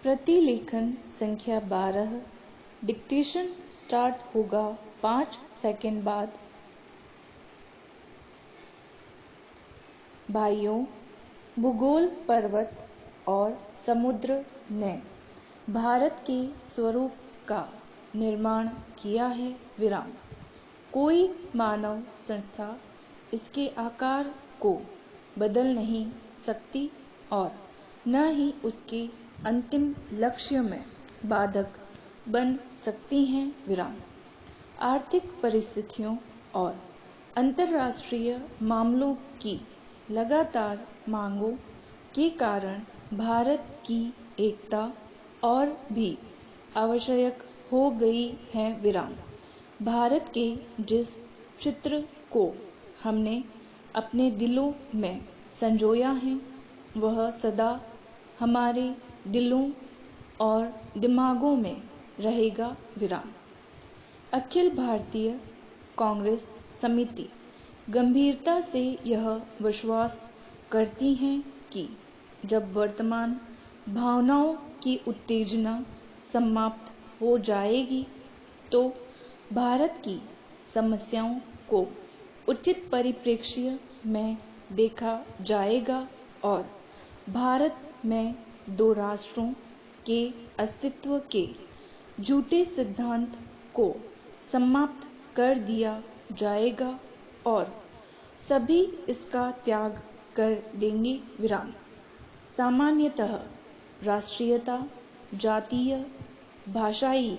प्रतिलेखन संख्या 12। Dictation start होगा 5 सेकंड बाद। भाइयों, भूगोल, पर्वत और समुद्र ने भारत के स्वरूप का निर्माण किया है। विराम। कोई मानव संस्था इसके आकार को बदल नहीं सकती और न ही उसके अंतिम लक्ष्य में बाधक बन सकती हैं। विराम। आर्थिक परिस्थितियों और अंतर्राष्ट्रीय मामलों की लगातार मांगों के कारण भारत की एकता और भी आवश्यक हो गई है। विराम। भारत के जिस चित्र को हमने अपने दिलों में संजोया है, वह सदा हमारे दिलों और दिमागों में रहेगा। विराम। अखिल भारतीय कांग्रेस समिति गंभीरता से यह विश्वास करती है कि जब वर्तमान भावनाओं की उत्तेजना समाप्त हो जाएगी, तो भारत की समस्याओं को उचित परिप्रेक्ष्य में देखा जाएगा और भारत में दो राष्ट्रों के अस्तित्व के झूठे सिद्धांत को समाप्त कर दिया जाएगा और सभी इसका त्याग कर देंगे। विराम। सामान्यतः राष्ट्रीयता जातीय, भाषाई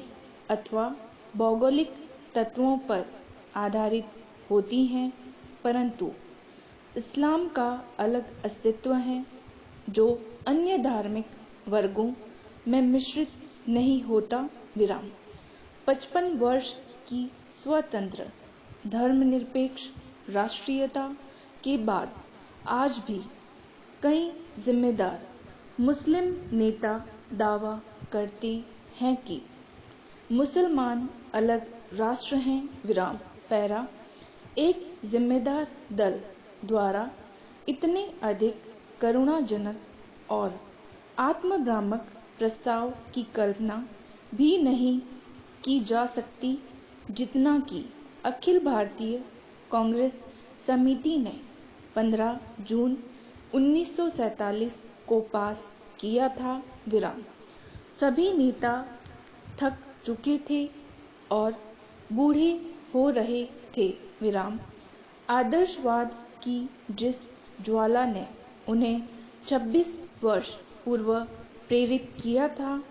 अथवा भौगोलिक तत्वों पर आधारित होती हैं, परंतु इस्लाम का अलग अस्तित्व है जो अन्य धार्मिक वर्गों में मिश्रित नहीं होता। विराम। 55 वर्ष की स्वतंत्र धर्मनिरपेक्ष राष्ट्रीयता के बाद आज भी कई जिम्मेदार मुस्लिम नेता दावा करते हैं कि मुसलमान अलग राष्ट्र हैं। विराम। पैरा। एक जिम्मेदार दल द्वारा इतने अधिक करुणाजनक और आत्मभ्रामक प्रस्ताव की कल्पना भी नहीं की जा सकती जितना कि अखिल भारतीय कांग्रेस समिति ने 15 जून 1947 को पास किया था। विराम। सभी नेता थक चुके थे और बूढ़े हो रहे थे। विराम। आदर्शवाद की जिस ज्वाला ने उन्हें 26 वर्ष पूर्व प्रेरित किया था,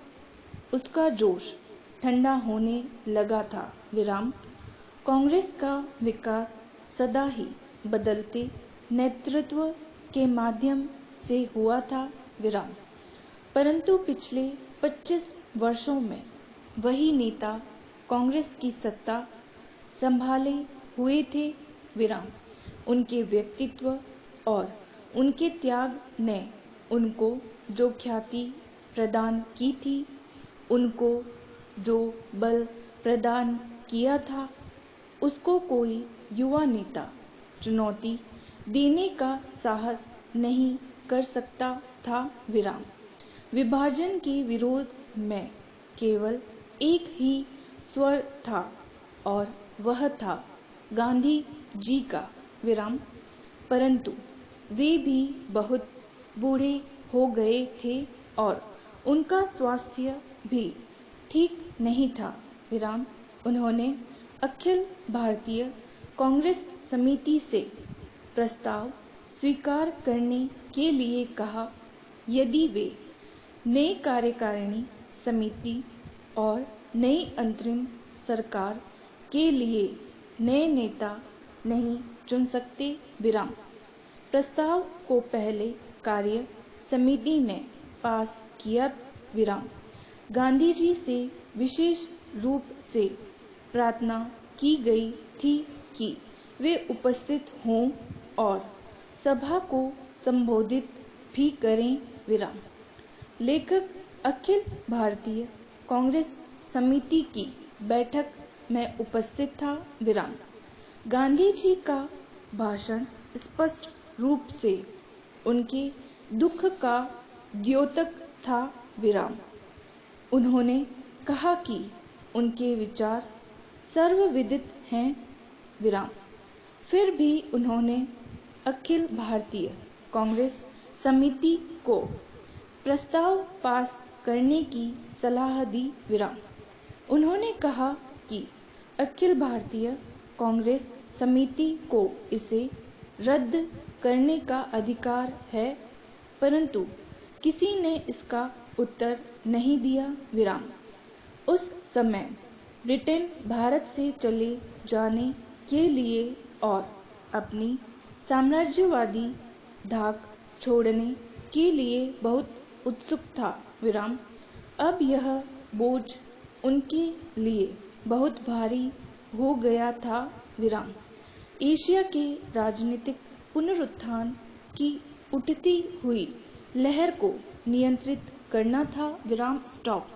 उसका जोश ठंडा होने लगा था। विराम। कांग्रेस का विकास सदा ही बदलते नेतृत्व के माध्यम से हुआ था। विराम। परंतु पिछले 25 वर्षों में वही नेता कांग्रेस की सत्ता संभाले हुए थे। विराम। उनके व्यक्तित्व और उनके त्याग ने उनको जो ख्याति प्रदान की थी, उनको जो बल प्रदान किया था, उसको कोई युवा नेता चुनौती देने का साहस नहीं कर सकता था। विराम। विभाजन के विरोध में केवल एक ही स्वर था और वह था गांधी जी का। विराम। परंतु वे भी बहुत बूढ़े हो गए थे और उनका स्वास्थ्य भी ठीक नहीं था। विराम। उन्होंने अखिल भारतीय कांग्रेस समिति से प्रस्ताव स्वीकार करने के लिए कहा। यदि वे नई कार्यकारिणी समिति और नई अंतरिम सरकार के लिए नए नेता नहीं चुन सकते। विराम। प्रस्ताव को पहले कार्य समिति ने पास किया। विराम। गांधी जी से विशेष रूप से प्रार्थना की गई थी कि वे उपस्थित हों और सभा को संबोधित भी करें। विराम। लेखक अखिल भारतीय कांग्रेस समिति की बैठक में उपस्थित था। विराम। गांधी जी का भाषण स्पष्ट रूप से उनके दुख का द्योतक था। विराम। उन्होंने कहा कि उनके विचार सर्वविदित हैं विराम। फिर भी उन्होंने अखिल भारतीय कांग्रेस समिति को प्रस्ताव पास करने की सलाह दी विराम। उन्होंने कहा कि अखिल भारतीय कांग्रेस समिति को इसे रद्द करने का अधिकार है, परंतु किसी ने इसका उत्तर नहीं दिया विराम। उस समय ब्रिटेन भारत से चले जाने के लिए और अपनी साम्राज्यवादी धाक छोड़ने के लिए बहुत उत्सुक था विराम। अब यह बोझ उनके लिए बहुत भारी हो गया था विराम। एशिया के राजनीतिक पुनरुत्थान की उठती हुई लहर को नियंत्रित करना था विराम। स्टॉप।